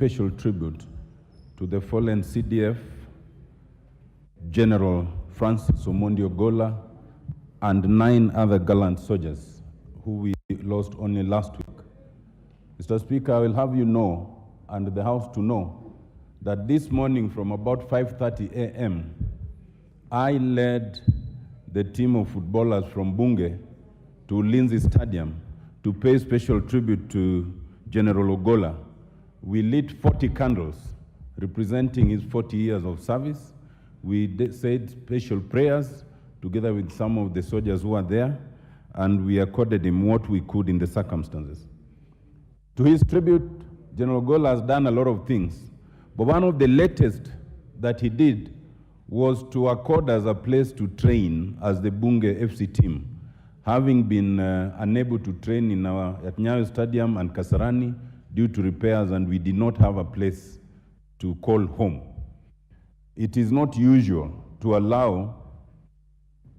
special tribute to the fallen CDF, General Francis Omondi Ogolla, and 9 other gallant soldiers who we lost only last week. Mr. Speaker, I will have you know, and the House to know, that this morning from about 5:30 a.m., I led the team of footballers from Bunge to Lindsay Stadium to pay special tribute to General Ogolla. We lit 40 candles representing his 40 years of service. We said special prayers together with some of the soldiers who were there, and we accorded him what we could in the circumstances. To his tribute, General Ogolla has done a lot of things, but one of the latest that he did was to accord us a place to train as the Bunge FC team, having been unable to train at Nyayo Stadium and Kasarani due to repairs, and we did not have a place to call home. It is not usual to allow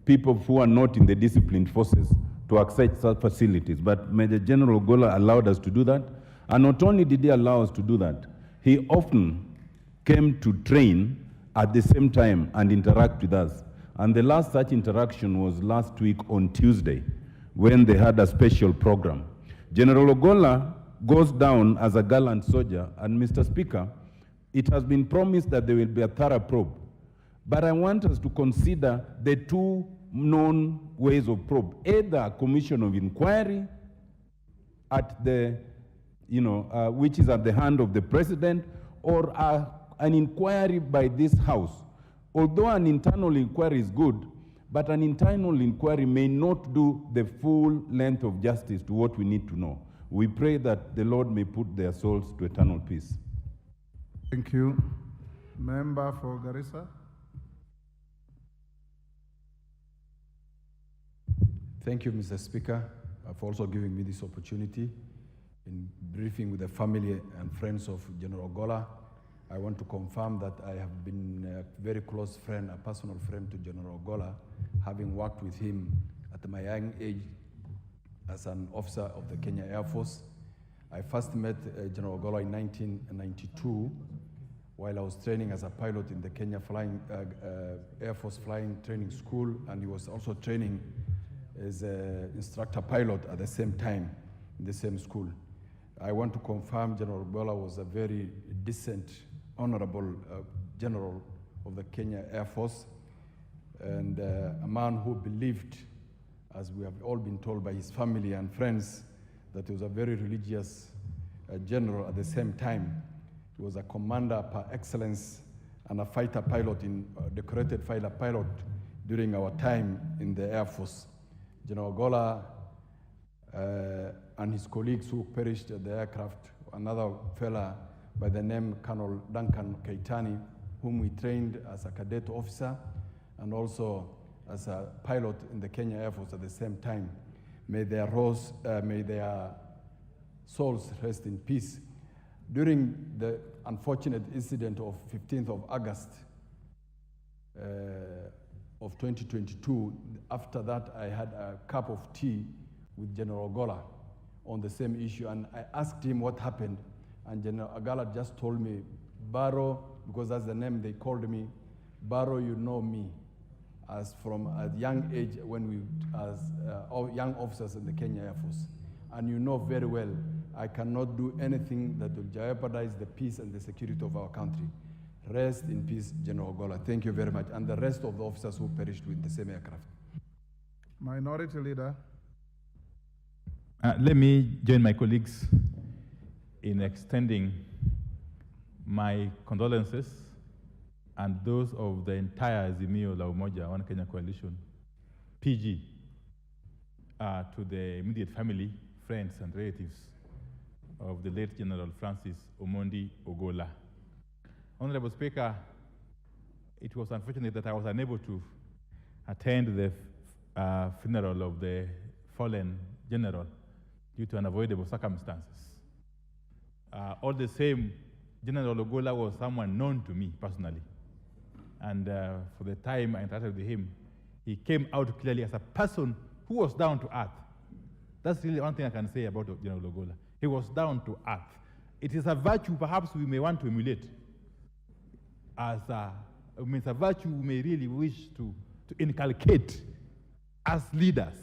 people who are not in the disciplined forces to access such facilities, but Major General Ogolla allowed us to do that. And not only did he allow us to do that, he often came to train at the same time and interact with us. And the last such interaction was last week on Tuesday, when they had a special program. General Ogolla goes down as a gallant soldier, and Mr. Speaker, it has been promised that there will be a thorough probe. But I want us to consider the two known ways of probe, either a commission of inquiry at the, which is at the hand of the president, or an inquiry by this House. Although an internal inquiry is good, but an internal inquiry may not do the full length of justice to what we need to know. We pray that the Lord may put their souls to eternal peace. Thank you. Member for Garissa. Thank you, Mr. Speaker, for also giving me this opportunity in briefing with the family and friends of General Ogolla. I want to confirm that I have been a very close friend, a personal friend to General Ogolla, having worked with him at my young age as an officer of the Kenya Air Force. I first met General Ogolla in 1992 while I was training as a pilot in the Kenya Air Force Flying Training School, and he was also training as an instructor pilot at the same time in the same school. I want to confirm General Ogolla was a very decent, honorable general of the Kenya Air Force, and a man who believed, as we have all been told by his family and friends, that he was a very religious general at the same time. He was a commander par excellence and a fighter pilot, decorated fighter pilot during our time in the Air Force. General Ogolla and his colleagues who perished at the aircraft, another fella by the name Colonel Duncan Keitani, whom we trained as a cadet officer and also as a pilot in the Kenya Air Force at the same time. May their souls rest in peace. During the unfortunate incident of 15th of August of 2022, after that I had a cup of tea with General Ogolla on the same issue, and I asked him what happened, and General Ogolla just told me, Baro, because that's the name they called me, Baro, you know me, as from a young age when we, as young officers in the Kenya Air Force. And you know very well, I cannot do anything that will jeopardize the peace and the security of our country. Rest in peace, General Ogolla. Thank you very much. And the rest of the officers who perished with the same aircraft. Minority Leader. Let me join my colleagues in extending my condolences and those of the entire Azimio la Umoja One Kenya Coalition, PG, to the immediate family, friends, and relatives of the late General Francis Omondi Ogolla. Honorable Speaker, it was unfortunate that I was unable to attend the funeral of the fallen general due to unavoidable circumstances. All the same, General Ogolla was someone known to me personally. And for the time I interacted with him, he came out clearly as a person who was down to earth. That's really one thing I can say about General Ogolla. He was down to earth. It is a virtue perhaps we may want to emulate. It's a virtue we may really wish to inculcate as leaders,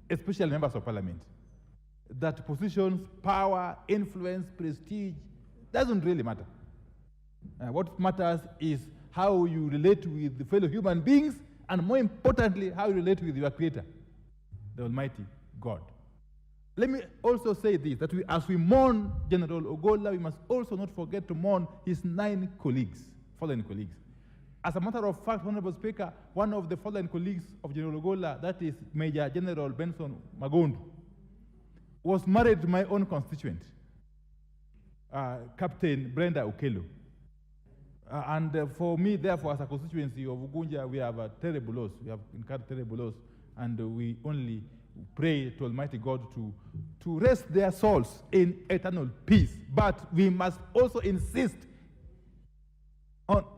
especially members of parliament. That positions, power, influence, prestige, doesn't really matter. What matters is how you relate with the fellow human beings, and more importantly, how you relate with your Creator, the Almighty God. Let me also say this, that as we mourn General Ogolla, we must also not forget to mourn his 9 colleagues, fallen colleagues. As a matter of fact, Honorable Speaker, one of the fallen colleagues of General Ogolla, that is Major General Benson Magondu, was married to my own constituent, Captain Brenda Okello. And for me, therefore, as a constituency of Ugunja, we have terrible loss. We have incurred terrible loss, and we only pray to Almighty God to rest their souls in eternal peace. But we must also insist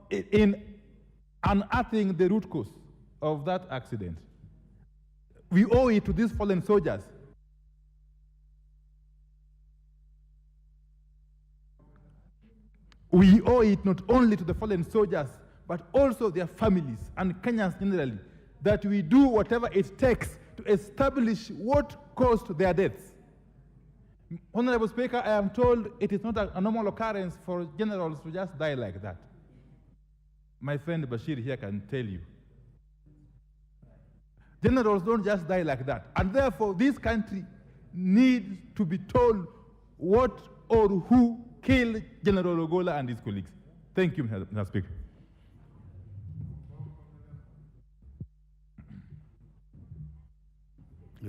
in unearthing the root cause of that accident. We owe it to these fallen soldiers. We owe it not only to the fallen soldiers, but also their families and Kenyans generally, that we do whatever it takes to establish what caused their deaths. Honorable Speaker, I am told it is not a normal occurrence for generals to just die like that. My friend Bashir here can tell you. Generals don't just die like that. And therefore, this country needs to be told what or who killed General Ogolla and his colleagues. Thank you, Mr. Speaker.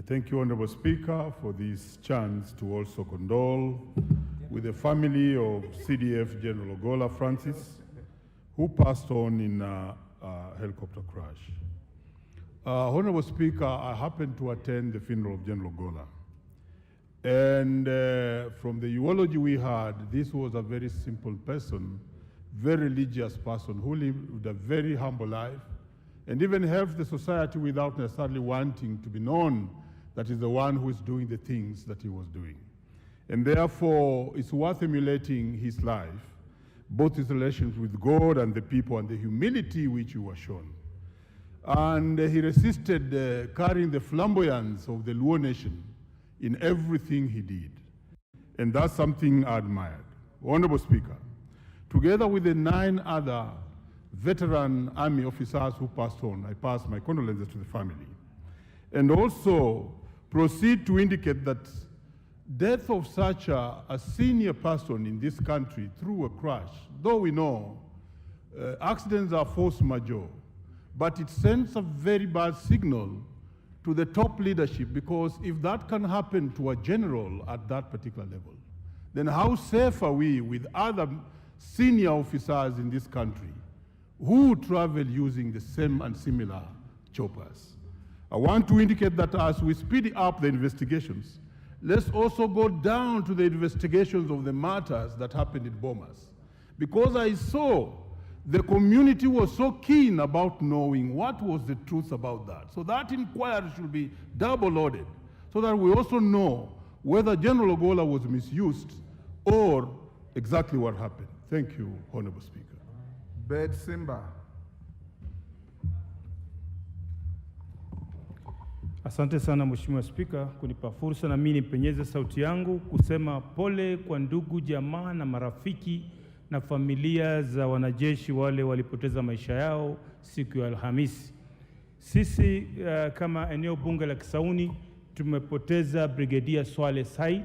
Thank you, Honorable Speaker, for this chance to also condole with the family of CDF General Ogolla Francis, who passed on in a helicopter crash. Honorable Speaker, I happened to attend the funeral of General Ogolla. And from the eulogy we had, this was a very simple person, very religious person who lived a very humble life and even helped the society without necessarily wanting to be known that is the one who is doing the things that he was doing. And therefore, it's worth emulating his life, both his relations with God and the people and the humility which he was shown. And he resisted carrying the flamboyance of the Luo nation in everything he did. And that's something I admired. Honorable Speaker, together with the 9 other veteran army officers who passed on, I pass my condolences to the family. And also proceed to indicate that death of such a senior person in this country through a crash, though we know accidents are force majeure, but it sends a very bad signal to the top leadership, because if that can happen to a general at that particular level, then how safe are we with other senior officers in this country who travel using the same and similar choppers? I want to indicate that as we speed up the investigations, let's also go down to the investigations of the matters that happened in Bomas. Because I saw the community was so keen about knowing what was the truth about that. So that inquiry should be double-loaded so that we also know whether General Ogolla was misused or exactly what happened. Thank you, Honorable Speaker. Bed Simba. Asante sana Mheshimiwa Spika kunipa fursa na mimi nipenyeze sauti yangu kusema pole kwa ndugu, jamaa na marafiki na familia za wanajeshi wale walipoteza maisha yao siku ya Alhamisi. Sisi kama eneo bunge la Kisauni tumepoteza Brigedia Swale Said,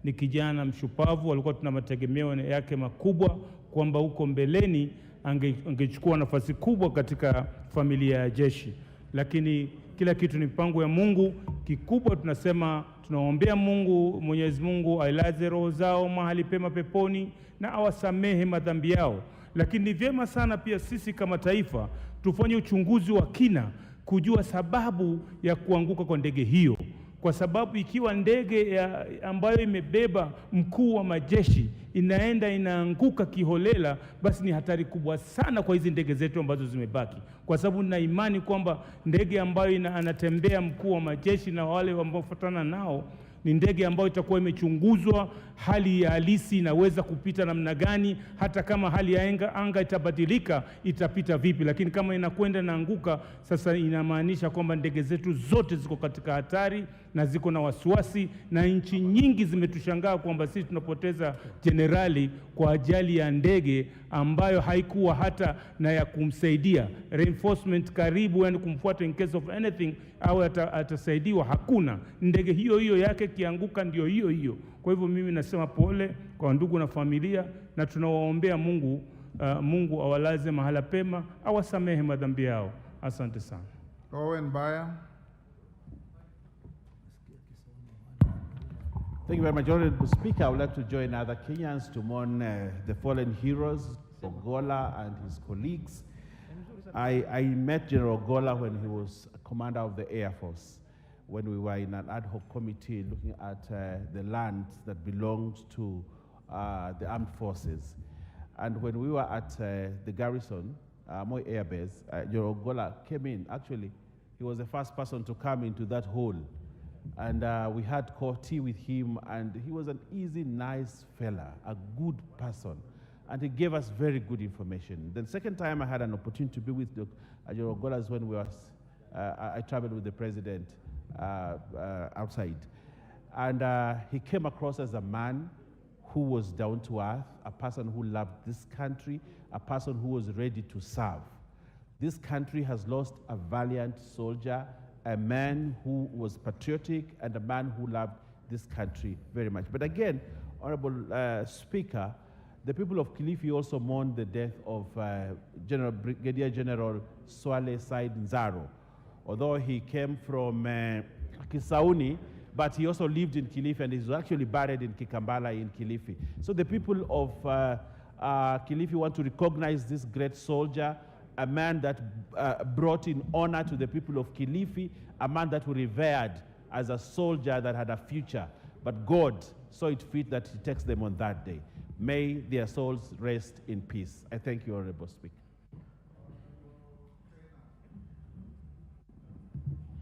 ni kijana mshupavu, alikuwa tuna mategemeo yake makubwa kwamba huko mbeleni angechukua nafasi kubwa katika familia ya jeshi. Lakini kila kitu ni mpango ya Mungu. Kikubwa tunasema tunaombea Mungu, Mwenyezi Mungu ailaze roho zao mahali pema peponi na awasamehe madhambi yao. Lakini ni vyema sana pia sisi kama taifa tufanye uchunguzi wa kina kujua sababu ya kuanguka kwa ndege hiyo. Kwa sababu ikiwa ndege ambayo imebeba mkuu wa majeshi inaanguka kiholela, basi ni hatari kubwa sana kwa hizi ndege zetu ambazo zimebaki. Kwa sababu nina imani kwamba ndege ambayo anatembea mkuu wa majeshi na wale ambao wafuatana nao Ni ndege ambayo itakuwa imechunguzwa hali ya halisi inaweza kupita namna gani, hata kama hali ya anga itabadilika itapita vipi. Lakini kama inakwenda na anguka, sasa inamaanisha kwamba ndege zetu zote ziko katika hatari na ziko na wasiwasi, na nchi nyingi zimetushangaa kwamba sisi tunapoteza jenerali kwa ajali ya ndege ambayo haikuwa hata na ya kumsaidia reinforcement karibu, yani kumfuata in case of anything au atasaidiwa, hakuna. Ndege hiyo yake kianguka ndio hiyo. Kwa hivyo mimi nasema pole kwa ndugu na familia, na tunawaombea Mungu, Mungu awalaze mahala pema, awasamehe madhambi yao. Asante sana. Owen Baya. Thank you very much, Honorable Speaker. I would like to join other Kenyans to mourn the fallen heroes, Ogolla and his colleagues. I met General Ogolla when he was a commander of the Air Force, when we were in an ad hoc committee looking at the land that belongs to the armed forces. And when we were at the garrison, Moi Air Base, General Ogolla came in. Actually, he was the first person to come into that hall. And we had tea with him, and he was an easy, nice fella, a good person. And he gave us very good information. The second time I had an opportunity to be with General Ogolla is when I traveled with the president outside. And he came across as a man who was down to earth, a person who loved this country, a person who was ready to serve. This country has lost a valiant soldier, a man who was patriotic, and a man who loved this country very much. But again, Honorable Speaker, the people of Kilifi also mourned the death of Brigadier General Swale Said Nzaro. Although he came from Kisauni, but he also lived in Kilifi, and he's actually buried in Kikambala in Kilifi. So the people of Kilifi want to recognize this great soldier, a man that brought in honor to the people of Kilifi, a man that we revered as a soldier that had a future. But God saw it fit that he takes them on that day. May their souls rest in peace. I thank you, Honorable Speaker.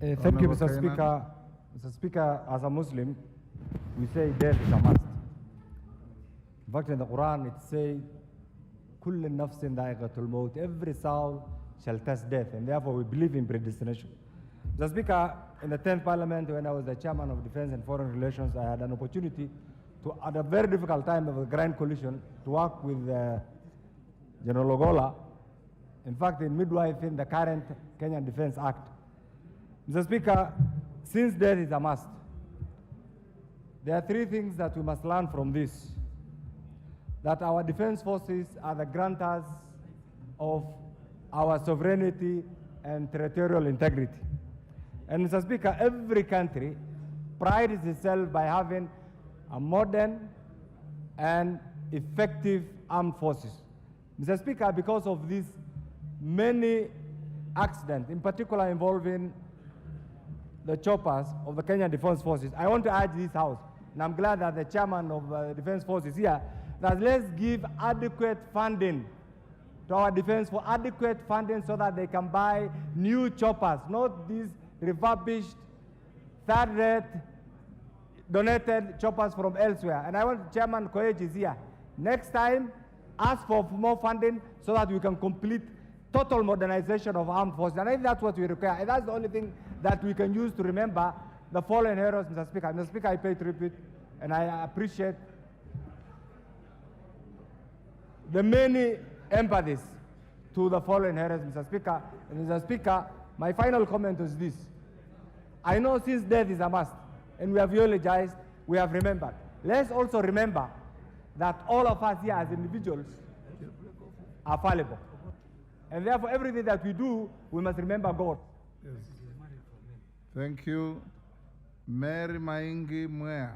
Thank you, Mr. Speaker. Mr. Speaker, as a Muslim, we say death is a must. In fact, in the Quran, it says, كل نفس ذائقة الموت, every soul shall taste death, and therefore we believe in predestination. Mr. Speaker, in the 10th Parliament, when I was the chairman of Defense and Foreign Relations, I had an opportunity to, at a very difficult time of the Grand Coalition, to work with General Ogolla, in fact, in midwifing the current Kenyan Defense Act. Mr. Speaker, since death is a must, there are three things that we must learn from this. That our defense forces are the grantors of our sovereignty and territorial integrity. And Mr. Speaker, every country prides itself by having a modern and effective armed forces. Mr. Speaker, because of these many accidents, in particular involving the choppers of the Kenyan Defense Forces, I want to urge this House, and I'm glad that the chairman of the Defense Forces here, that let's give adequate funding to our defense, for adequate funding so that they can buy new choppers, not these refurbished, third-rate, donated choppers from elsewhere. And I want Chairman Koech is here. Next time, ask for more funding so that we can complete total modernization of armed forces. And I think that's what we require. And that's the only thing that we can use to remember the fallen heroes, Mr. Speaker. Mr. Speaker, I pay tribute, and I appreciate the many empathies to the fallen heroes, Mr. Speaker. And Mr. Speaker, my final comment is this. I know since death is a must, and we have eulogized, we have remembered. Let's also remember that all of us here as individuals are fallible. And therefore, everything that we do, we must remember God. Yes. Thank you. Mary Maingi Mwea.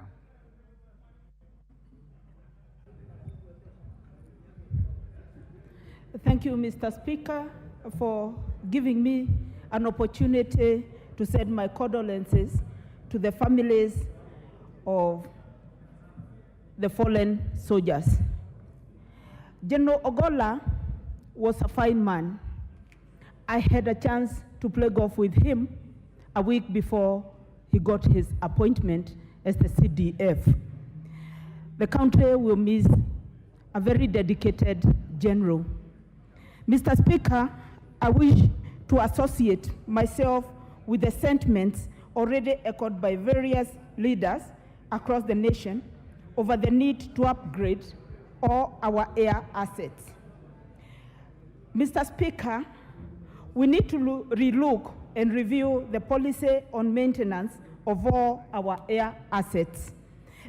Thank you, Mr. Speaker, for giving me an opportunity to send my condolences to the families of the fallen soldiers. General Ogolla was a fine man. I had a chance to play golf with him a week before he got his appointment as the CDF. The country will miss a very dedicated general. Mr. Speaker, I wish to associate myself with the sentiments already echoed by various leaders across the nation over the need to upgrade all our air assets. Mr. Speaker, we need to relook and review the policy on maintenance of all our air assets,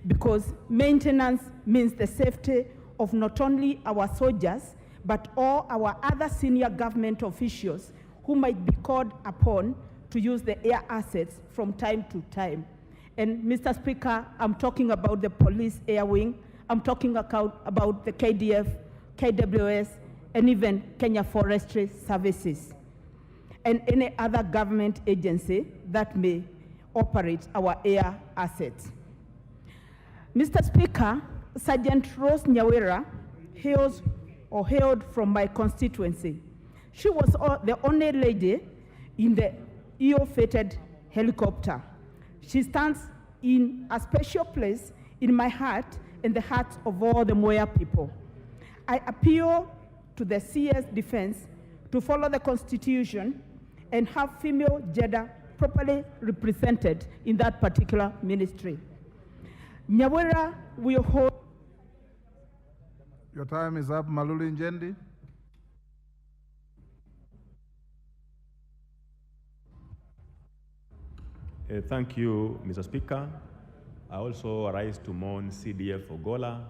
because maintenance means the safety of not only our soldiers, but all our other senior government officials who might be called upon to use the air assets from time to time. And Mr. Speaker, I'm talking about the police air wing, I'm talking about the KDF, KWS, and even Kenya Forestry Services, and any other government agency that may operate our air assets. Mr. Speaker, Sergeant Rose Nyawera hailed from my constituency. She was the only lady in the ill-fated helicopter. She stands in a special place in my heart and the hearts of all the Moya people. I appeal to the CS Defense to follow the Constitution and have female gender properly represented in that particular ministry. Nyawera will hold. Your time is up, Maluli Njendi. Thank you, Mr. Speaker. I also rise to mourn CDF Ogolla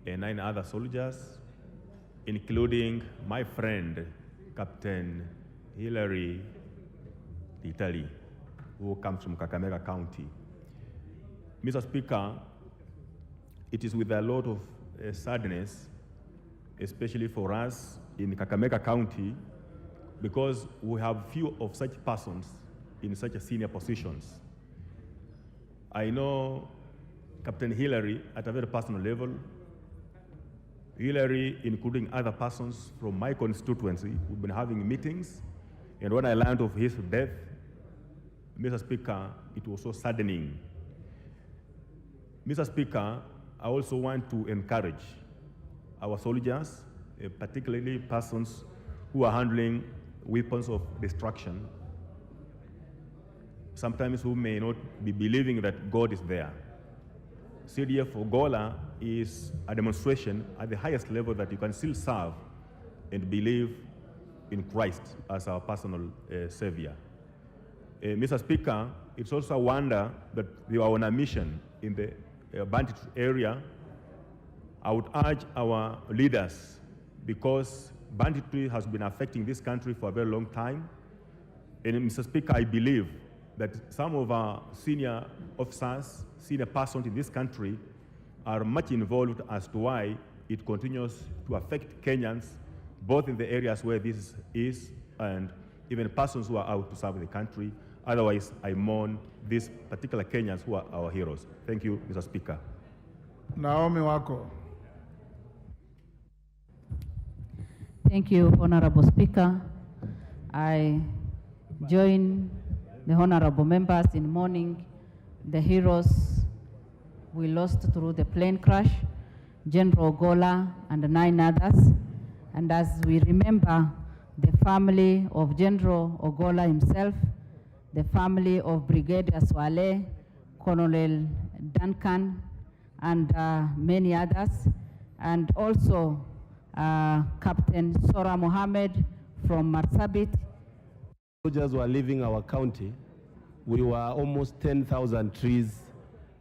and 9 other soldiers, including my friend, Captain Hilary Italy, who comes from Kakamega County. Mr. Speaker, it is with a lot of sadness, especially for us in Kakamega County, because we have few of such persons in such a senior positions. I know Captain Hillary at a very personal level. Hillary, including other persons from my constituency, we've been having meetings, and when I learned of his death, Mr. Speaker, it was so saddening. Mr. Speaker, I also want to encourage our soldiers, particularly persons who are handling weapons of destruction, sometimes who may not be believing that God is there. CDF Ogolla is a demonstration at the highest level that you can still serve and believe in Christ as our personal Savior. Mr. Speaker, it's also a wonder that we are on a mission in the bandit area. I would urge our leaders, because banditry has been affecting this country for a very long time. And Mr. Speaker, I believe that some of our senior officers, senior persons in this country are much involved as to why it continues to affect Kenyans, both in the areas where this is and even persons who are out to serve the country. Otherwise, I mourn these particular Kenyans who are our heroes. Thank you, Mr. Speaker. Naomi Wako. Thank you, Honorable Speaker. I join the honorable members in mourning the heroes we lost through the plane crash, General Ogolla and 9 others. And as we remember the family of General Ogolla himself, the family of Brigadier Swale, Colonel Duncan, and many others, and also Captain Sora Mohammed from Marsabit. Soldiers were leaving our county. We were almost 10,000 trees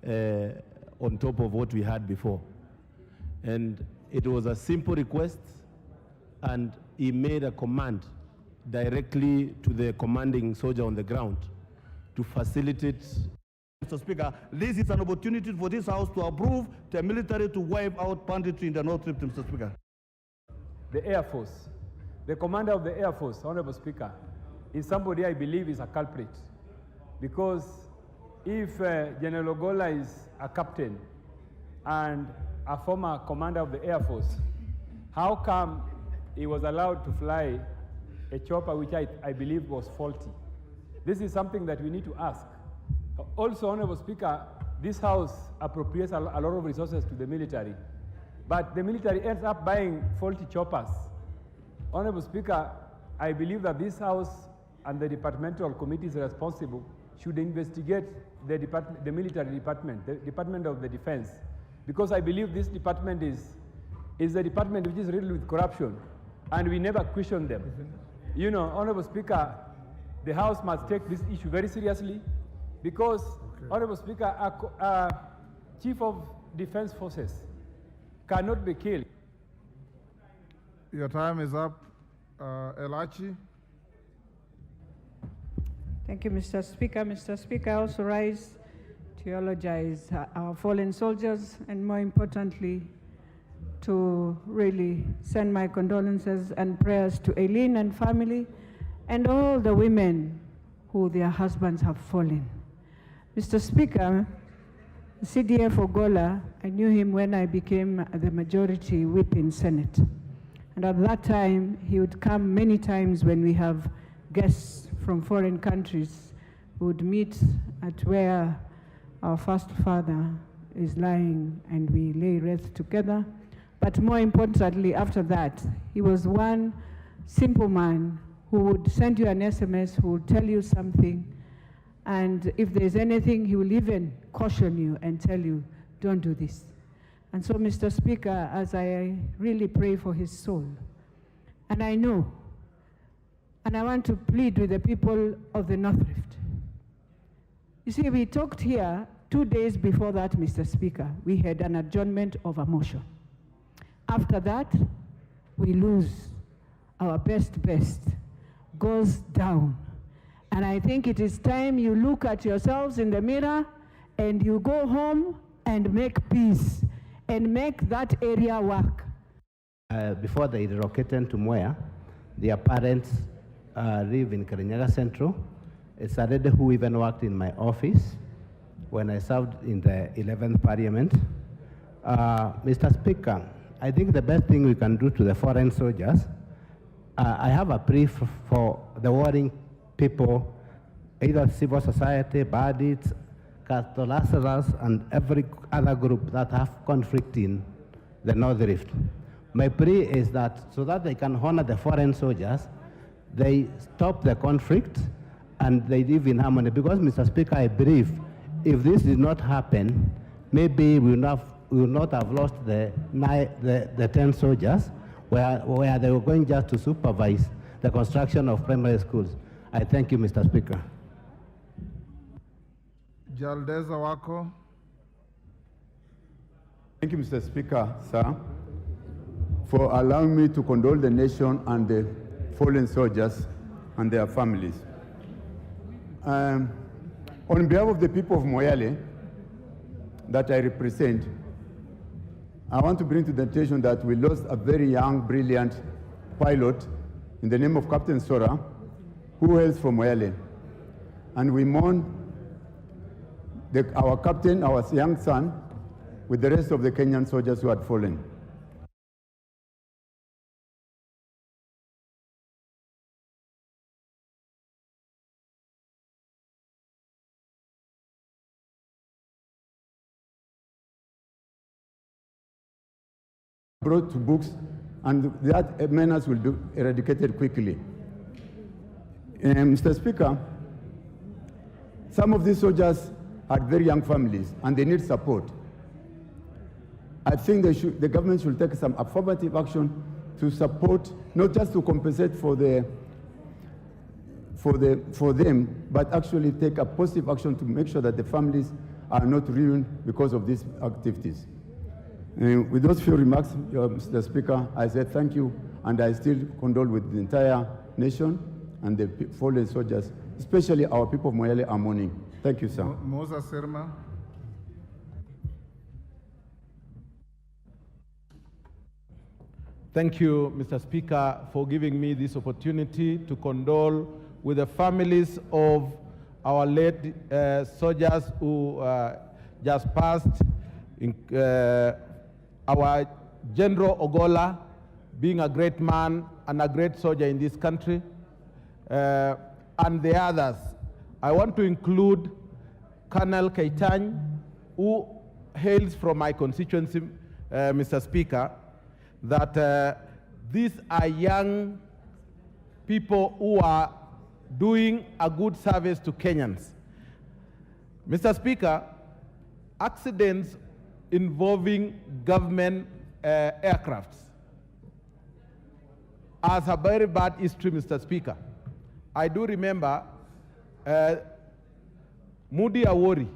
on top of what we had before. And it was a simple request, and he made a command directly to the commanding soldier on the ground to facilitate. Mr. Speaker, this is an opportunity for this House to approve the military to wipe out banditry in the North Rift, Mr. Speaker. The Air Force, the commander of the Air Force, Honorable Speaker, is somebody I believe is a culprit. Because if General Ogolla is a captain and a former commander of the Air Force, how come he was allowed to fly a chopper which I believe was faulty? This is something that we need to ask. Also, Honorable Speaker, this House appropriates a lot of resources to the military, but the military ends up buying faulty choppers. Honorable Speaker, I believe that this House and the departmental committees responsible should investigate the military department, the Department of the Defense, because I believe this department is a department which is riddled with corruption, and we never question them. You know, Honorable Speaker, the House must take this issue very seriously, because, Honorable Speaker, a Chief of Defense Forces cannot be killed. Your time is up. Elachi. Thank you, Mr. Speaker. Mr. Speaker, I also rise to eulogize our fallen soldiers, and more importantly, to really send my condolences and prayers to Eileen and family, and all the women who their husbands have fallen. Mr. Speaker, CDF Ogolla, I knew him when I became the majority whip in Senate. And at that time, he would come many times when we have guests from foreign countries who would meet at where our first father is lying, and we lay rest together. But more importantly, after that, he was one simple man who would send you an SMS, who would tell you something, and if there's anything, he will even caution you and tell you, don't do this. And so, Mr. Speaker, as I really pray for his soul, and I know, and I want to plead with the people of the North Rift. You see, we talked here 2 days before that, Mr. Speaker. We had an adjournment of a motion. After that, we lose our best, goes down. And I think it is time you look at yourselves in the mirror and you go home and make peace and make that area work. Before they relocated to Moya, their parents live in Kirinyaga Central. It's a lady who even worked in my office when I served in the 11th Parliament. Mr. Speaker, I think the best thing we can do to the foreign soldiers, I have a plea for the warring people, either civil society, bandits, Catholics, and every other group that have conflict in the North Rift. My plea is that so that they can honor the foreign soldiers, they stop the conflict and they live in harmony. Because, Mr. Speaker, I believe if this did not happen, maybe we will not have lost the 10 soldiers where they were going just to supervise the construction of primary schools. I thank you, Mr. Speaker. Jaldeza Wako. Thank you, Mr. Speaker, sir, for allowing me to condole the nation and the fallen soldiers and their families. On behalf of the people of Moyale that I represent, I want to bring to the attention that we lost a very young, brilliant pilot in the name of Captain Sora, who hails from Moyale. And we mourn our captain, our young son, with the rest of the Kenyan soldiers who had fallen. Brought to books, and that menace will be eradicated quickly. Mr. Speaker, some of these soldiers had very young families and they need support. I think the government should take some affirmative action to support, not just to compensate for them, but actually take a positive action to make sure that the families are not ruined because of these activities. With those few remarks, Mr. Speaker, I say thank you, and I still condole with the entire nation and the fallen soldiers, especially our people of Moyale are mourning. Thank you, sir. Moses Sirma. Thank you, Mr. Speaker, for giving me this opportunity to condole with the families of our late soldiers who just passed. Our General Ogolla, being a great man and a great soldier in this country, and the others. I want to include Colonel Keitany, who hails from my constituency, Mr. Speaker, that these are young people who are doing a good service to Kenyans. Mr. Speaker, accidents involving government aircrafts has a very bad history, Mr. Speaker. I do remember Moody Awori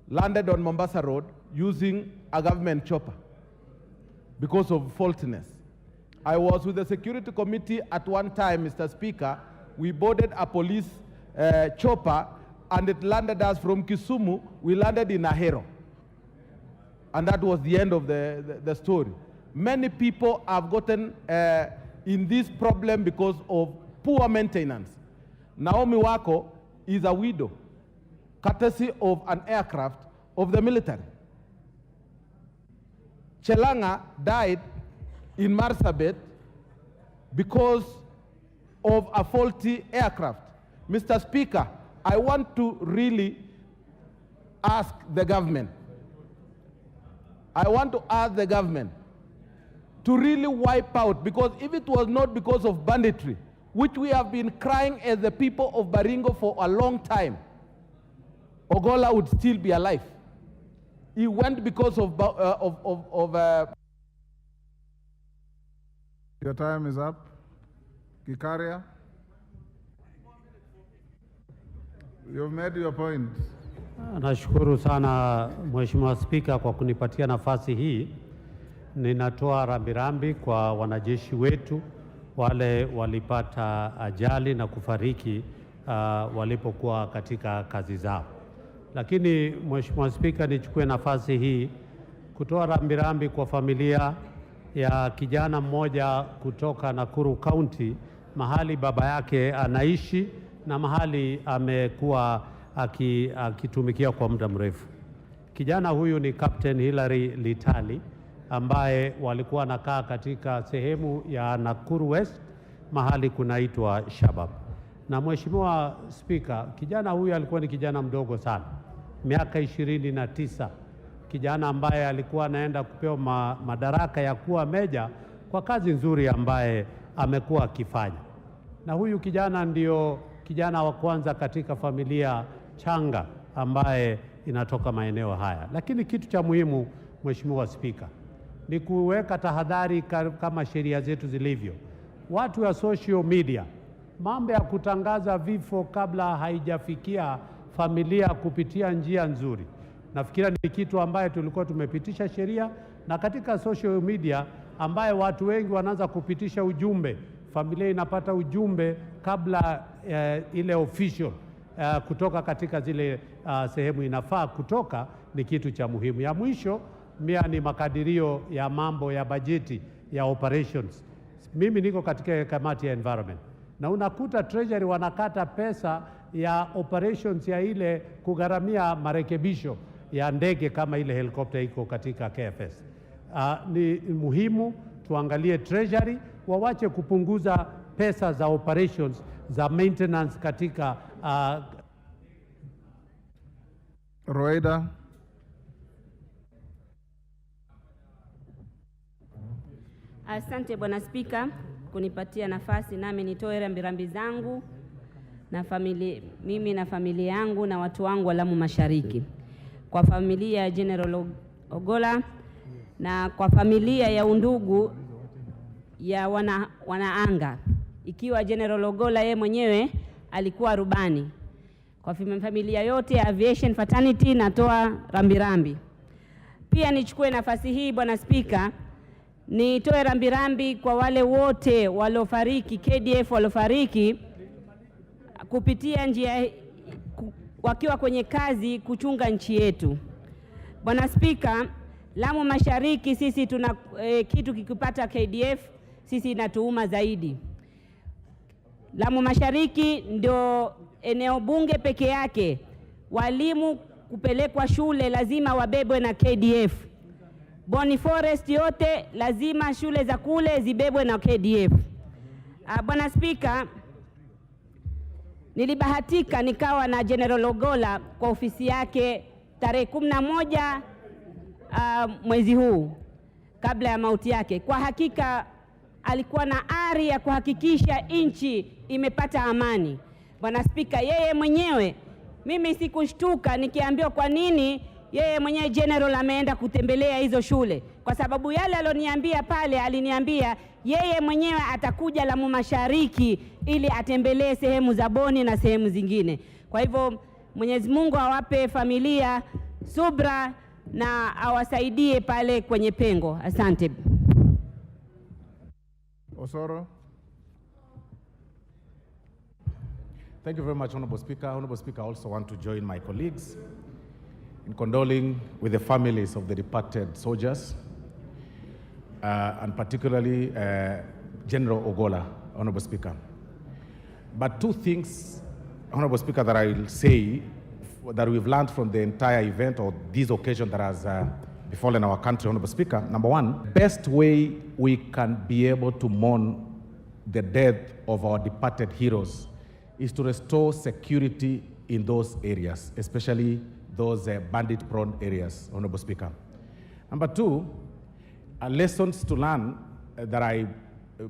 landed on Mombasa Road using a government chopper because of faultiness. I was with the security committee at one time, Mr. Speaker. We boarded a police chopper and it landed us from Kisumu. We landed in Ahero. And that was the end of the story. Many people have gotten in this problem because of poor maintenance. Naomi Wako is a widow, courtesy of an aircraft of the military. Chelanga died in Marsabit because of a faulty aircraft. Mr. Speaker, I want to really ask the government. I want to ask the government to really wipe out, because if it was not because of banditry, which we have been crying as the people of Baringo for a long time, Ogolla would still be alive. He went because of Your time is up. Kikaria, you've made your point. Nashukuru sana Mheshimiwa Spika kwa kunipatia nafasi hii. Ninatoa rambirambi kwa wanajeshi wetu wale walipata ajali na kufariki walipokuwa katika kazi zao. Lakini Mheshimiwa Spika, nichukue nafasi hii kutoa rambirambi kwa familia ya kijana mmoja kutoka Nakuru County, mahali baba yake anaishi na mahali amekuwa akitumikia kwa muda mrefu. Kijana huyu ni Captain Hilary Litali ambaye walikuwa wanakaa katika sehemu ya Nakuru West, mahali kunaitwa Shabab. Na Mheshimiwa Spika, kijana huyu alikuwa ni kijana mdogo sana, miaka 29, kijana ambaye alikuwa anaenda kupewa madaraka ya kuwa meja kwa kazi nzuri ambaye amekuwa akifanya. Na huyu kijana ndio kijana wa kwanza katika familia changa ambaye inatoka maeneo haya. Lakini kitu cha muhimu, Mheshimiwa Spika, ni kuweka tahadhari kama sheria zetu zilivyo. Watu wa social media, mambo ya kutangaza vifo kabla haijafikia familia kupitia njia nzuri, nafikira ni kitu ambaye tulikuwa tumepitisha sheria, na katika social media ambaye watu wengi wanaanza kupitisha ujumbe, familia inapata ujumbe kabla ile official kutoka katika zile sehemu inafaa kutoka, ni kitu cha muhimu. Ya mwisho mia ni makadirio ya mambo ya bajeti ya operations. Mimi niko katika kamati ya environment, na unakuta treasury wanakata pesa ya operations ya ile kugharamia marekebisho ya ndege kama ile helikopta iko katika KFS. Ni muhimu tuangalie treasury, wawache kupunguza pesa za operations za maintenance katika Roeda. Asante Bwana Spika kunipatia nafasi nami nitoe rambirambi zangu na mimi na familia yangu na watu wangu wa Lamu Mashariki, kwa familia ya General Ogolla na kwa familia ya undugu ya wanaanga, ikiwa General Ogolla yeye mwenyewe alikuwa rubani. Kwa familia yote ya aviation fraternity natoa rambirambi. Pia nichukue nafasi hii Bwana Spika nitoe rambirambi kwa wale wote waliofariki, KDF waliofariki kupitia njia wakiwa kwenye kazi kuchunga nchi yetu. Bwana Spika, Lamu Mashariki sisi tuna kitu kikipata KDF sisi inatuuma zaidi. Lamu Mashariki ndio eneo bunge peke yake walimu kupelekwa shule lazima wabebwe na KDF. Boni Forest yote lazima shule za kule zibebwe na KDF. Bwana Spika, nilibahatika nikawa na General Ogolla kwa ofisi yake tarehe 11 mwezi huu kabla ya mauti yake. Kwa hakika alikuwa na ari ya kuhakikisha nchi imepata amani. Bwana Spika, yeye mwenyewe, mimi sikushtuka nikiambiwa kwa nini yeye mwenyewe general ameenda kutembelea hizo shule, kwa sababu yale aloniambia pale, aliniambia yeye mwenyewe atakuja Lamu Mashariki ili atembelee sehemu za Boni na sehemu zingine. Kwa hivyo Mwenyezi Mungu awape familia subra na awasaidie pale kwenye pengo. Asante. Osoro. Thank you very much, Honorable Speaker. Honorable Speaker, I also want to join my colleagues in condoling with the families of the departed soldiers, and particularly General Ogolla, Honorable Speaker. But two things, Honorable Speaker, that I will say that we've learned from the entire event or this occasion that has befallen our country, Honorable Speaker. Number one, best way we can be able to mourn the death of our departed heroes is to restore security in those areas, especially those bandit-prone areas, Honorable Speaker. Number two, lessons to learn that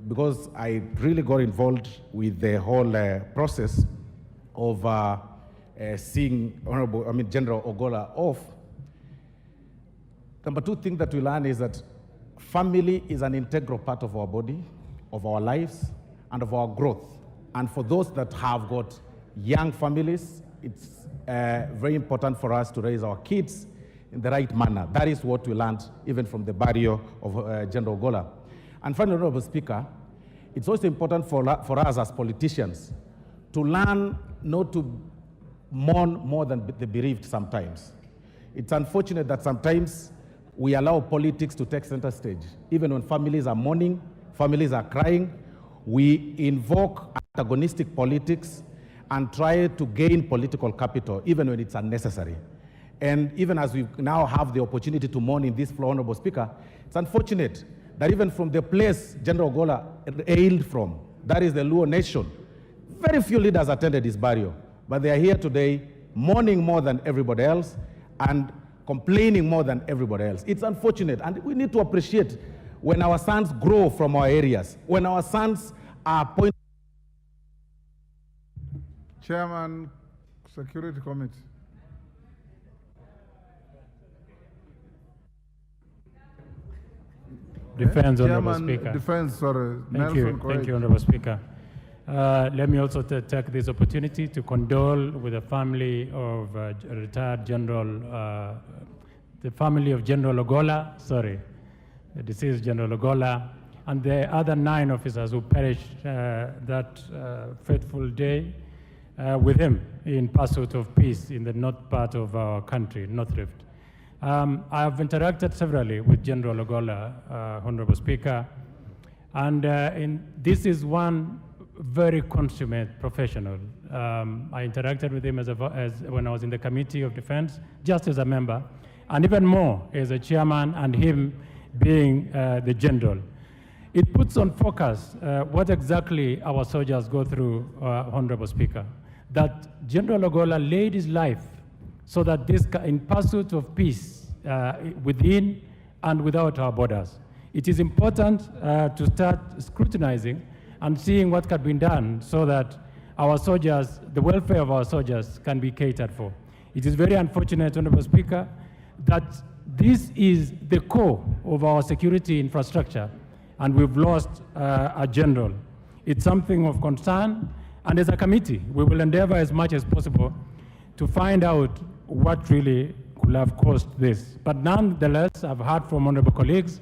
because I really got involved with the whole process of seeing General Ogolla off. Number two thing that we learn is that family is an integral part of our body, of our lives, and of our growth. And for those that have got young families, it's very important for us to raise our kids in the right manner. That is what we learned even from the burial of General Ogolla. And finally, Honorable Speaker, it's also important for us as politicians to learn not to mourn more than the bereaved sometimes. It's unfortunate that sometimes we allow politics to take center stage. Even when families are mourning, families are crying, we invoke antagonistic politics and try to gain political capital, even when it's unnecessary. And even as we now have the opportunity to mourn in this floor, Honorable Speaker, it's unfortunate that even from the place General Ogolla hailed from, that is the Luo nation, very few leaders attended his burial, but they are here today mourning more than everybody else and complaining more than everybody else. It's unfortunate, and we need to appreciate when our sons grow from our areas, when our sons are pointed. Chairman, Security Committee. Defense, Honorable Chairman, Speaker. Defense, sorry. Thank you, Honorable Speaker. Let me also take this opportunity to condole with the family of retired General, the family of General Ogolla, the deceased General Ogolla, and the other 9 officers who perished that fateful day with him in pursuit of peace in the north part of our country, North Rift. I have interacted severally with General Ogolla, Honorable Speaker, and this is one very consummate professional. I interacted with him as when I was in the Committee of Defense, just as a member, and even more as a chairman, and him being the general. It puts on focus what exactly our soldiers go through, Honorable Speaker, that General Ogolla laid his life so that this, in pursuit of peace within and without our borders. It is important to start scrutinizing and seeing what can be done so that our soldiers, the welfare of our soldiers, can be catered for. It is very unfortunate, Honorable Speaker, that this is the core of our security infrastructure, and we've lost a general. It's something of concern, and as a committee, we will endeavor as much as possible to find out what really could have caused this. But nonetheless, I've heard from honorable colleagues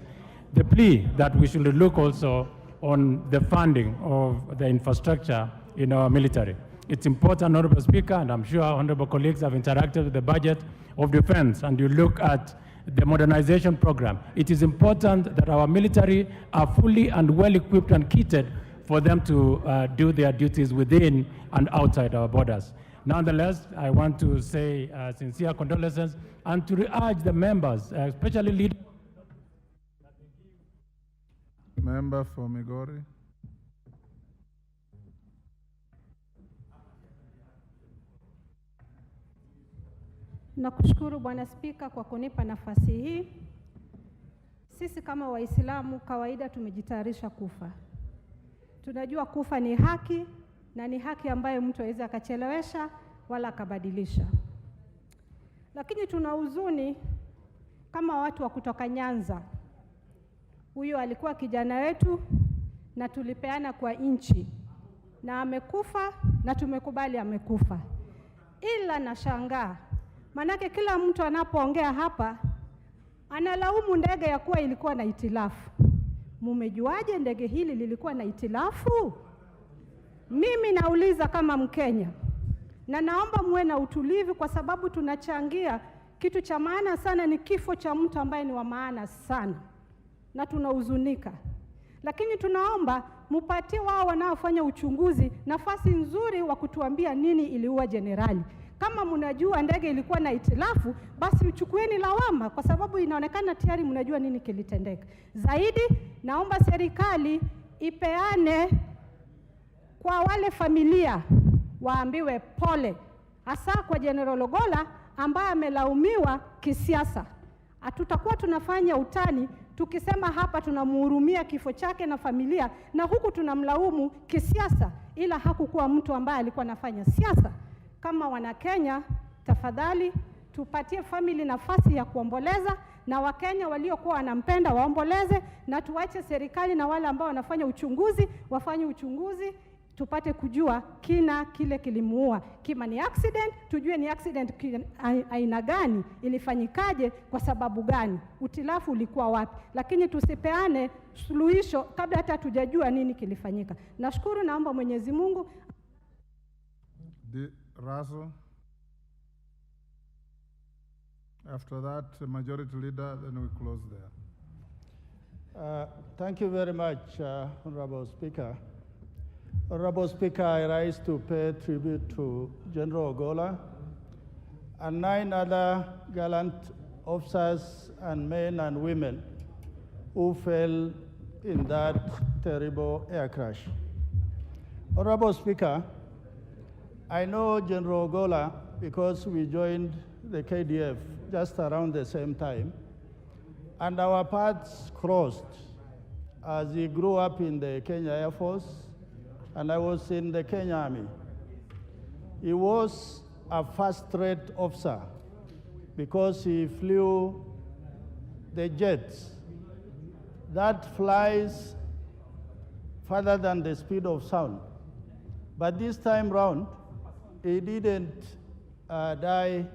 the plea that we should look also on the funding of the infrastructure in our military. It's important, Honorable Speaker, and I'm sure honorable colleagues have interacted with the budget of defense, and you look at the modernization program. It is important that our military are fully and well equipped and kitted for them to do their duties within and outside our borders. Nonetheless, I want to say sincere condolences and to urge the members, especially leaders. Member for Migori. Nakushukuru Bwana Spika kwa kunipa nafasi hii. Sisi kama Waislamu kawaida tumejitayarisha kufa. Tunajua kufa ni haki na ni haki ambayo mtu hawezi akachelewesha wala akabadilisha. Lakini tuna huzuni kama watu wa kutoka Nyanza. Huyo alikuwa kijana wetu na tulipeana kwa nchi na amekufa na tumekubali amekufa. Ila nashangaa, manake kila mtu anapoongea hapa analaumu ndege ya kuwa ilikuwa na itilafu. Mumejuaje ndege hili lilikuwa na itilafu? Mimi nauliza kama Mkenya, na naomba muwe na utulivu kwa sababu tunachangia kitu cha maana sana, ni kifo cha mtu ambaye ni wa maana sana na tunahuzunika. Lakini tunaomba mupatie wao wanaofanya uchunguzi nafasi nzuri wa kutuambia nini iliua jenerali. Kama mnajua ndege ilikuwa na itilafu, basi uchukueni lawama kwa sababu inaonekana tayari mnajua nini kilitendeka. Zaidi, naomba serikali ipeane kwa wale familia, waambiwe pole, hasa kwa General Ogolla ambaye amelaumiwa kisiasa. Hatutakuwa tunafanya utani tukisema hapa tunamhurumia kifo chake na familia, na huku tunamlaumu kisiasa, ila hakukuwa mtu ambaye alikuwa anafanya siasa. Kama wana Kenya, tafadhali tupatie family nafasi ya kuomboleza, na Wakenya waliokuwa wanampenda waomboleze, na tuache serikali na wale ambao wanafanya uchunguzi wafanye uchunguzi, tupate kujua kina kile kilimuua. Kama ni accident, tujue ni accident aina gani, ilifanyikaje, kwa sababu gani, utilafu ulikuwa wapi. Lakini tusipeane suluhisho kabla hata tujajua nini kilifanyika. Nashukuru, naomba Mwenyezi Mungu. Russell. After that, Majority Leader, then we close there. Thank you very much, Honorable Speaker. Honorable Speaker, I rise to pay tribute to General Ogolla and 9 other gallant officers and men and women who fell in that terrible air crash. Honorable Speaker, I know General Ogolla because we joined the KDF just around the same time, and our paths crossed as he grew up in the Kenya Air Force, and I was in the Kenya Army. He was a first-rate officer because he flew the jets that flies further than the speed of sound. But this time round, he didn't die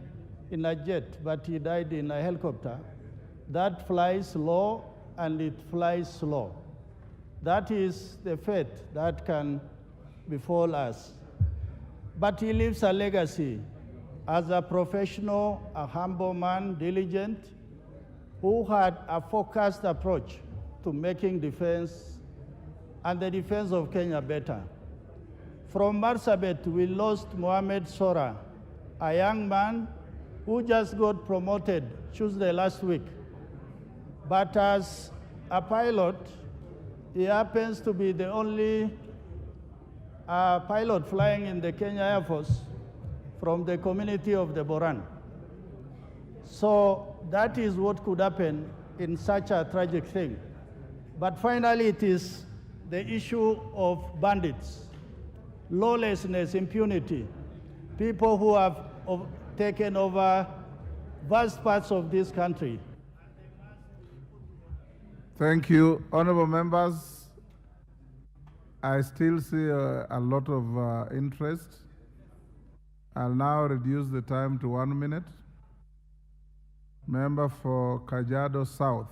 in a jet, but he died in a helicopter that flies low and it flies slow. That is the fate that can befall us. But he leaves a legacy as a professional, a humble man, diligent, who had a focused approach to making defense and the defense of Kenya better. From Marsabit, we lost Mohamed Sora, a young man who just got promoted Tuesday last week. But as a pilot, he happens to be the only pilot flying in the Kenya Air Force from the community of the Boran. So that is what could happen in such a tragic thing. But finally, it is the issue of bandits, lawlessness, impunity, people who have taken over vast parts of this country. Thank you. Honorable members, I still see a lot of interest. I'll now reduce the time to 1 minute. Member for Kajiado South.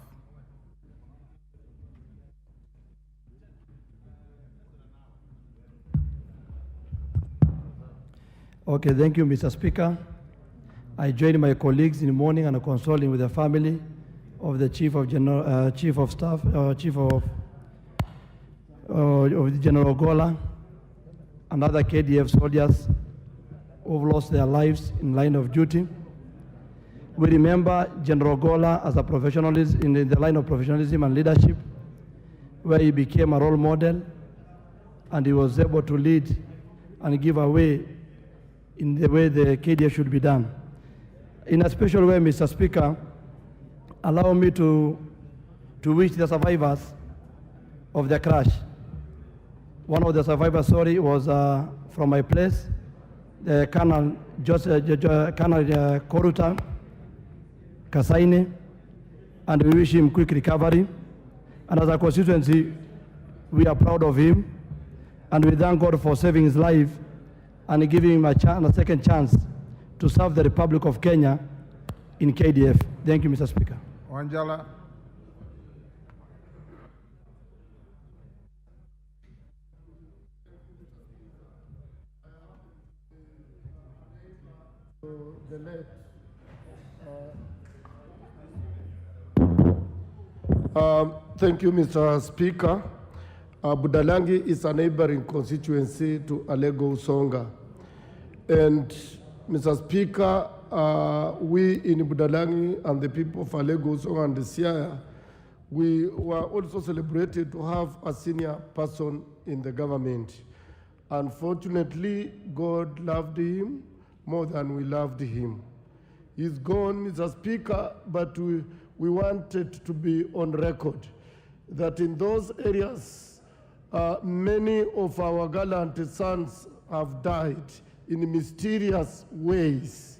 Okay, thank you, Mr. Speaker. I join my colleagues in mourning and consoling with the family of the Chief of Staff, Chief of General Ogolla, and other KDF soldiers who have lost their lives in line of duty. We remember General Ogolla as a professionalist in the line of professionalism and leadership, where he became a role model, and he was able to lead and give away in the way the KDF should be done. In a special way, Mr. Speaker, allow me to wish the survivors of the crash. One of the survivors, sorry, was from my place, the Colonel Koruta Kasaine, and we wish him quick recovery. And as a constituency, we are proud of him, and we thank God for saving his life and giving him a second chance to serve the Republic of Kenya in KDF. Thank you, Mr. Speaker. Wanjala. The late, thank you, Mr. Speaker. Budalangi is a neighboring constituency to Alego Usonga. And Mr. Speaker, we in Budalangi and the people of Alego Usonga and the Siaya, we were also celebrated to have a senior person in the government. Unfortunately, God loved him more than we loved him. He's gone, Mr. Speaker, but we wanted to be on record that in those areas, many of our gallant sons have died in mysterious ways.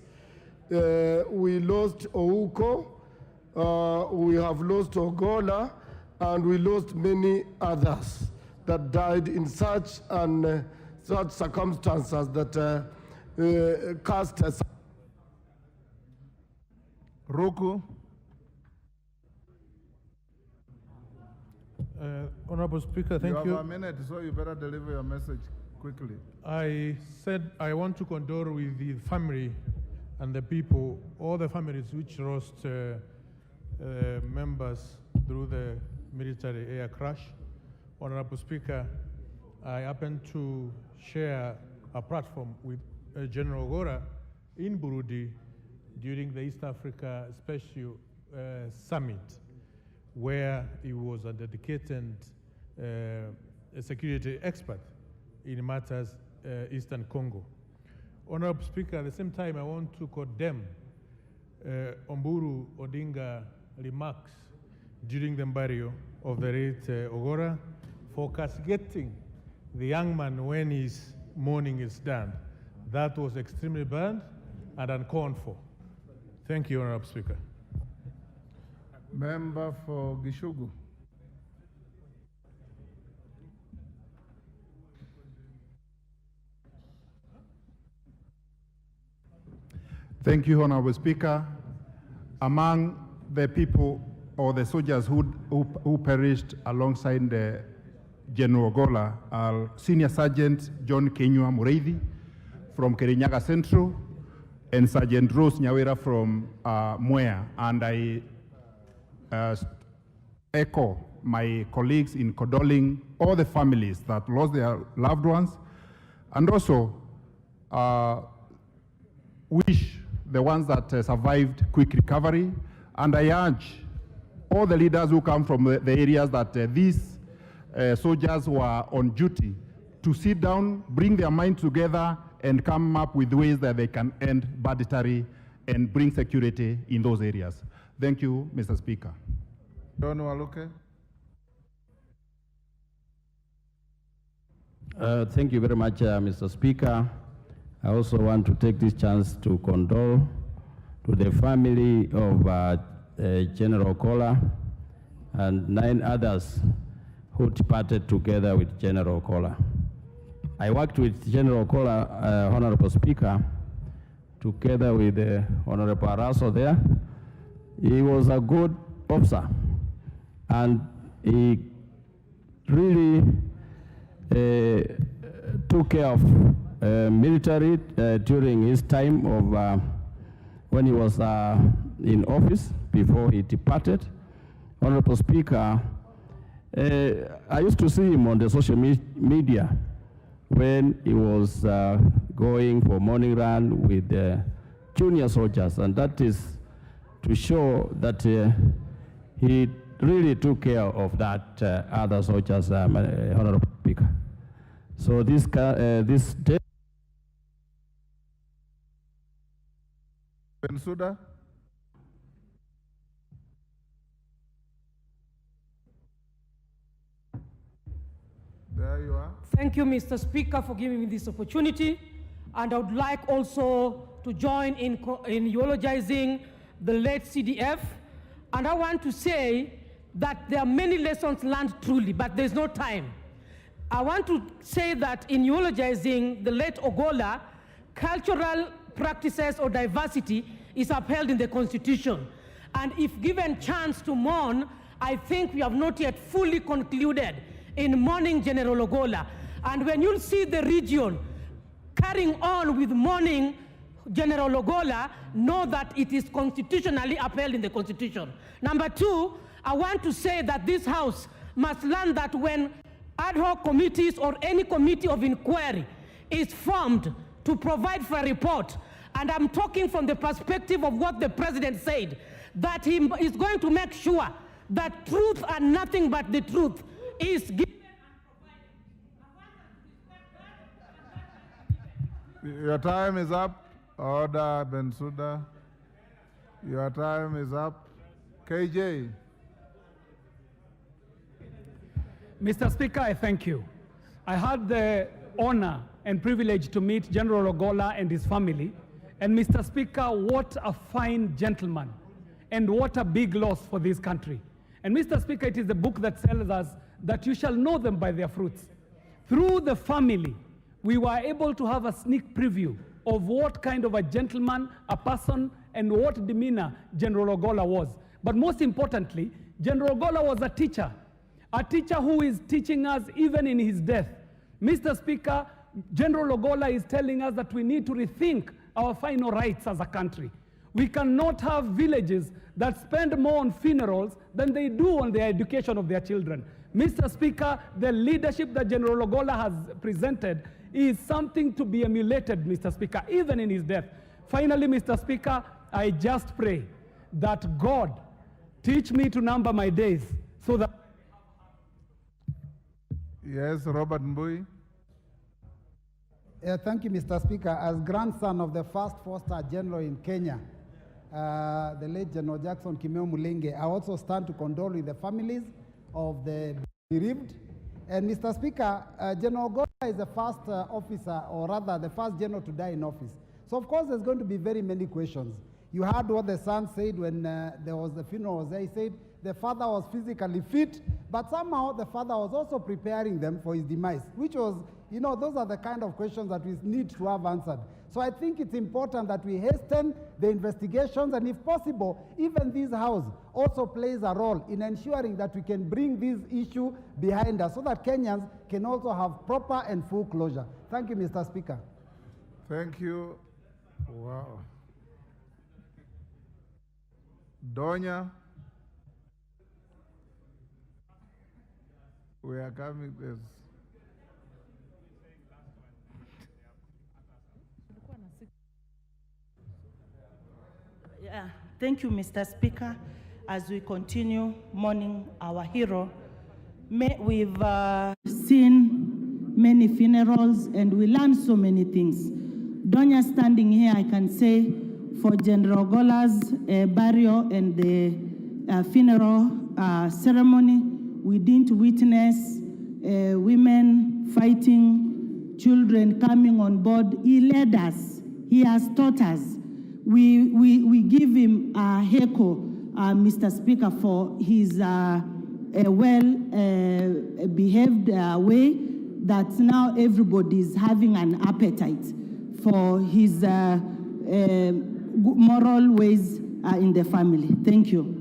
We lost Ouko, we have lost Ogolla, and we lost many others that died in such circumstances that cast a Roku. Honorable Speaker, thank you. You have a minute, so you better deliver your message quickly. I said I want to condole with the family and the people, all the families which lost members through the military air crash. Honorable Speaker, I happen to share a platform with General Ogolla in Burundi during the East Africa Special Summit, where he was a dedicated security expert in matters Eastern Congo. Honorable Speaker, at the same time, I want to condemn Omburu Odinga remarks during the burial of the late Ogolla for castigating the young man when his mourning is done. That was extremely bad and uncalled for. Thank you, Honorable Speaker. Member for Gishugu. Thank you, Honorable Speaker. Among the people or the soldiers who perished alongside the General Ogolla are Senior Sergeant John Kenyua Mureithi from Kirinyaga Central and Sergeant Rose Nyawera from Mwea. And I echo my colleagues in condoling all the families that lost their loved ones, and also wish the ones that survived quick recovery. And I urge all the leaders who come from the areas that these soldiers were on duty to sit down, bring their mind together, and come up with ways that they can end banditry and bring security in those areas. Thank you, Mr. Speaker. John Waluke. Thank you very much, Mr. Speaker. I also want to take this chance to condole to the family of General Ogolla and 9 others who departed together with General Ogolla. I worked with General Ogolla, Honorable Speaker, together with Honorable Araso there. He was a good officer, and he really took care of military during his time of when he was in office before he departed. Honorable Speaker, I used to see him on the social media when he was going for morning run with junior soldiers, and that is to show that he really took care of that other soldiers, Honorable Speaker. So this day Bensouda. There you are. Thank you, Mr. Speaker, for giving me this opportunity. And I would like also to join in eulogizing the late CDF. And I want to say that there are many lessons learned truly, but there's no time. I want to say that in eulogizing the late Ogolla, cultural practices or diversity is upheld in the Constitution. And if given chance to mourn, I think we have not yet fully concluded in mourning General Ogolla. And when you see the region carrying on with mourning General Ogolla, know that it is constitutionally upheld in the Constitution. Number two, I want to say that this House must learn that when ad hoc committees or any committee of inquiry is formed to provide for a report, and I'm talking from the perspective of what the President said, that he is going to make sure that truth and nothing but the truth is given. Your time is up. Order, Bensouda. Your time is up. KJ. Mr. Speaker, I thank you. I had the honor and privilege to meet General Ogolla and his family. And Mr. Speaker, what a fine gentleman and what a big loss for this country. And Mr. Speaker, it is the book that tells us that you shall know them by their fruits. Through the family, we were able to have a sneak preview of what kind of a gentleman, a person, and what demeanor General Ogolla was. But most importantly, General Ogolla was a teacher who is teaching us even in his death. Mr. Speaker, General Ogolla is telling us that we need to rethink our final rights as a country. We cannot have villages that spend more on funerals than they do on the education of their children. Mr. Speaker, the leadership that General Ogolla has presented is something to be emulated, Mr. Speaker, even in his death. Finally, Mr. Speaker, I just pray that God teach me to number my days so that... Yes, Robert Mbui. Thank you, Mr. Speaker. As grandson of the first four-star general in Kenya, the late General Jackson Kimeo Mulenge, I also stand to condole with the families of the bereaved. And Mr. Speaker, General Ogolla is the first officer, or rather the first general to die in office. So of course there's going to be very many questions. You heard what the son said when there was the funeral was there. He said the father was physically fit, but somehow the father was also preparing them for his demise, which was, you know, those are the kind of questions that we need to have answered. So I think it's important that we hasten the investigations, and if possible, even this House also plays a role in ensuring that we can bring this issue behind us so that Kenyans can also have proper and full closure. Thank you, Mr. Speaker. Thank you. Wow. Donya. We are coming this. Yeah, thank you, Mr. Speaker. As we continue mourning our hero, we've seen many funerals and we learned so many things. Donya standing here, I can say, for General Ogolla's burial and the funeral ceremony, we didn't witness women fighting, children coming on board. He led us. He has taught us. We give him a heckle, Mr. Speaker, for his well-behaved way that now everybody is having an appetite for his moral ways in the family. Thank you.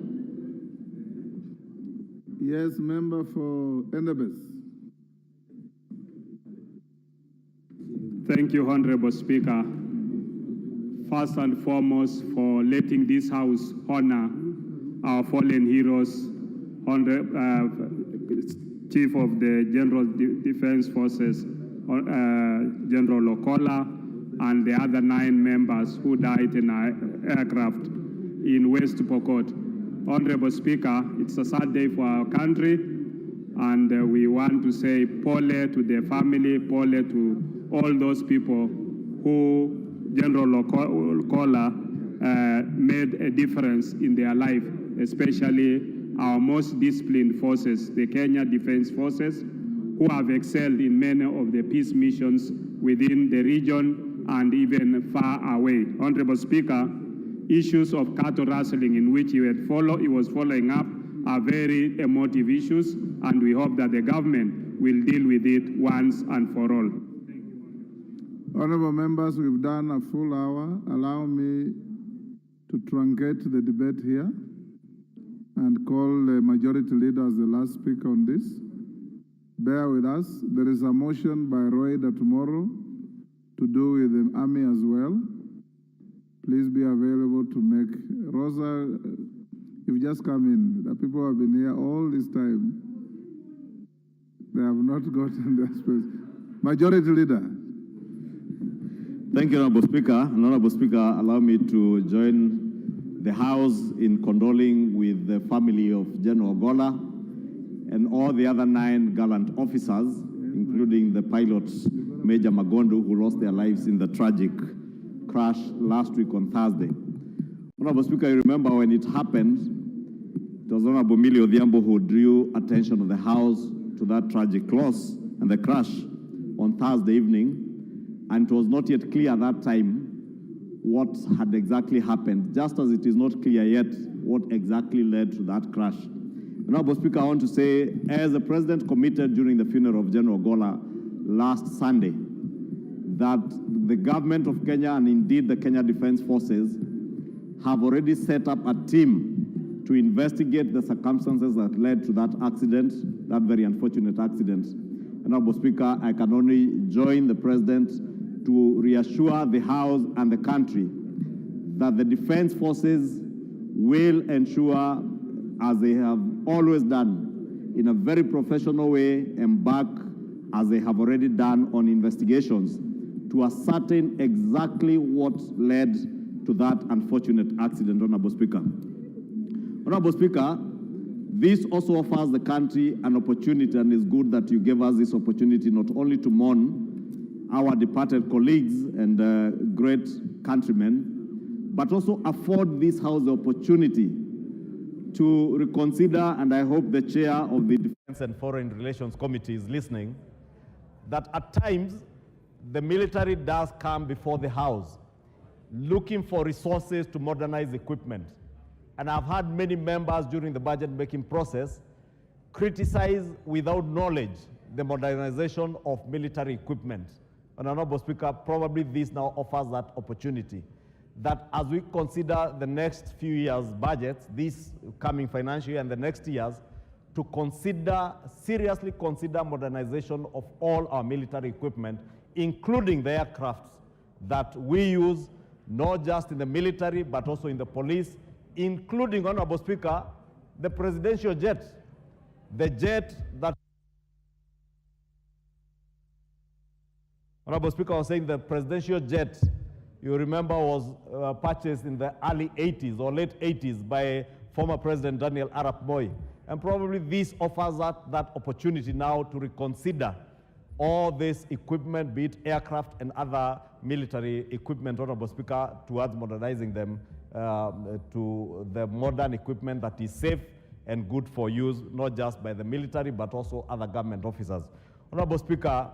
Yes, member for Endebess. Thank you, Honorable Speaker. First and foremost, for letting this House honor our fallen heroes, Chief of the General Defense Forces, General Ogolla, and the other 9 members who died in an aircraft in West Pokot. Honorable Speaker, it's a sad day for our country, and we want to say pole to the family, pole to all those people who General Ogolla made a difference in their life, especially our most disciplined forces, the Kenya Defense Forces, who have excelled in many of the peace missions within the region and even far away. Honorable Speaker, issues of cattle rustling in which he was following up are very emotive issues, and we hope that the government will deal with it once and for all. Honorable members, we've done a full hour. Allow me to truncate the debate here and call the majority leader as the last speaker on this. Bear with us. There is a motion by Roida tomorrow to do with the army as well. Please be available to make. Rosa, you've just come in. The people who have been here all this time. They have not gotten their space. Majority leader. Thank you, Honorable Speaker. And Honorable Speaker, allow me to join the House in condoling with the family of General Ogolla and all the other 9 gallant officers, including the pilot, Major Magondu, who lost their lives in the tragic crash last week on Thursday. Honorable Speaker, you remember when it happened, it was Honorable Millie Odhiambo who drew attention of the House to that tragic loss and the crash on Thursday evening, and it was not yet clear at that time what had exactly happened, just as it is not clear yet what exactly led to that crash. Honorable Speaker, I want to say, as the President committed during the funeral of General Ogolla last Sunday, that the government of Kenya and indeed the Kenya Defense Forces have already set up a team to investigate the circumstances that led to that accident, that very unfortunate accident. Honorable Speaker, I can only join the President to reassure the House and the country that the Defense Forces will ensure, as they have always done, in a very professional way, embark, as they have already done, on investigations to ascertain exactly what led to that unfortunate accident, Honorable Speaker. Honorable Speaker, this also offers the country an opportunity, and it's good that you gave us this opportunity not only to mourn our departed colleagues and great countrymen, but also afford this House the opportunity to reconsider, and I hope the chair of the Defense and Foreign Relations Committee is listening, that at times the military does come before the House looking for resources to modernize equipment. And I've had many members during the budget-making process criticize without knowledge the modernization of military equipment. And Honorable Speaker, probably this now offers that opportunity, that as we consider the next few years' budgets, this coming financial year and the next years, to seriously consider modernization of all our military equipment, including the aircrafts that we use, not just in the military, but also in the police, including, Honorable Speaker, the presidential jet, the jet that, Honorable Speaker, was saying the presidential jet, you remember, was purchased in the early 80s or late 80s by former President Daniel Arap Moi. And probably this offers that opportunity now to reconsider all this equipment, be it aircraft and other military equipment, Honorable Speaker, towards modernizing them to the modern equipment that is safe and good for use, not just by the military, but also other government officers. Honorable Speaker,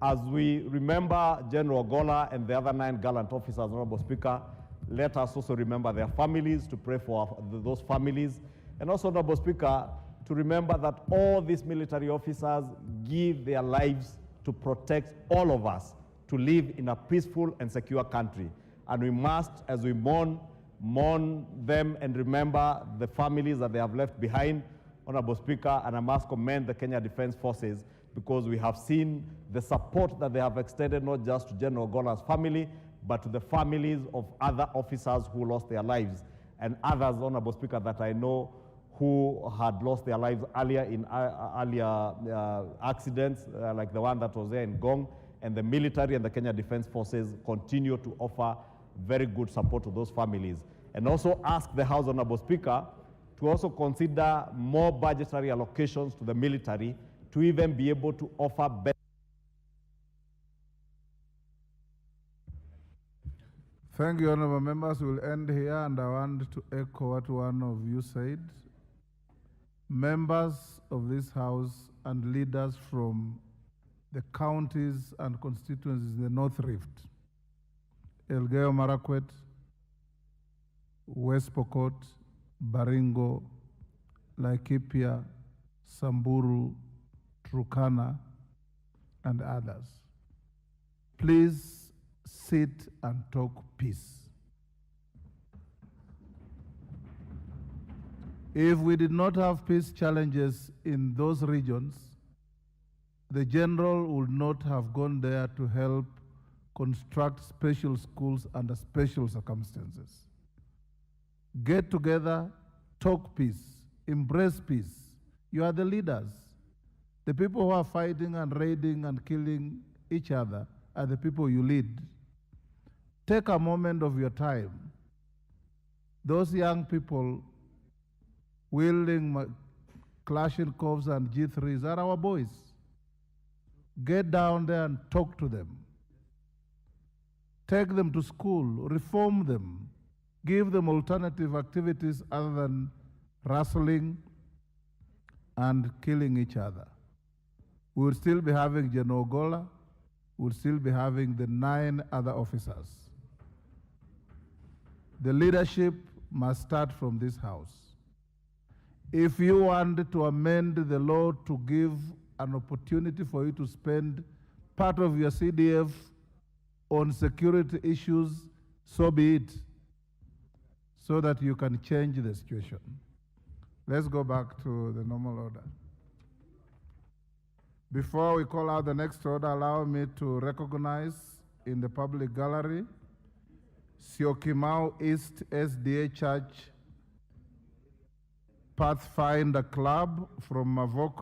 as we remember General Ogolla and the other 9 gallant officers, Honorable Speaker, let us also remember their families, to pray for those families, and also, Honorable Speaker, to remember that all these military officers give their lives to protect all of us to live in a peaceful and secure country. And we must, as we mourn them and remember the families that they have left behind, Honorable Speaker, and I must commend the Kenya Defense Forces because we have seen the support that they have extended not just to General Ogolla's family, but to the families of other officers who lost their lives and others, Honorable Speaker, that I know who had lost their lives earlier in accidents like the one that was there in Gong, and the military and the Kenya Defense Forces continue to offer very good support to those families. And also ask the House, Honorable Speaker, to also consider more budgetary allocations to the military to even be able to offer better. Thank you, honorable members. We'll end here, and I want to echo what one of you said. Members of this House and leaders from the counties and constituencies in the North Rift, Elgeyo Marakwet, West Pokot, Baringo, Laikipia, Samburu, Turkana, and others. Please sit and talk peace. If we did not have peace challenges in those regions, the general would not have gone there to help construct special schools under special circumstances. Get together, talk peace, embrace peace. You are the leaders. The people who are fighting and raiding and killing each other are the people you lead. Take a moment of your time. Those young people wielding Kalashnikovs and G3s are our boys. Get down there and talk to them. Take them to school, reform them, give them alternative activities other than wrestling and killing each other. We will still be having General Ogolla, we will still be having the 9 other officers. The leadership must start from this House. If you want to amend the law to give an opportunity for you to spend part of your CDF on security issues, so be it, so that you can change the situation. Let's go back to the normal order. Before we call out the next order, allow me to recognize in the public gallery Syokimau East SDA Church Pathfinder Club from Mavoko.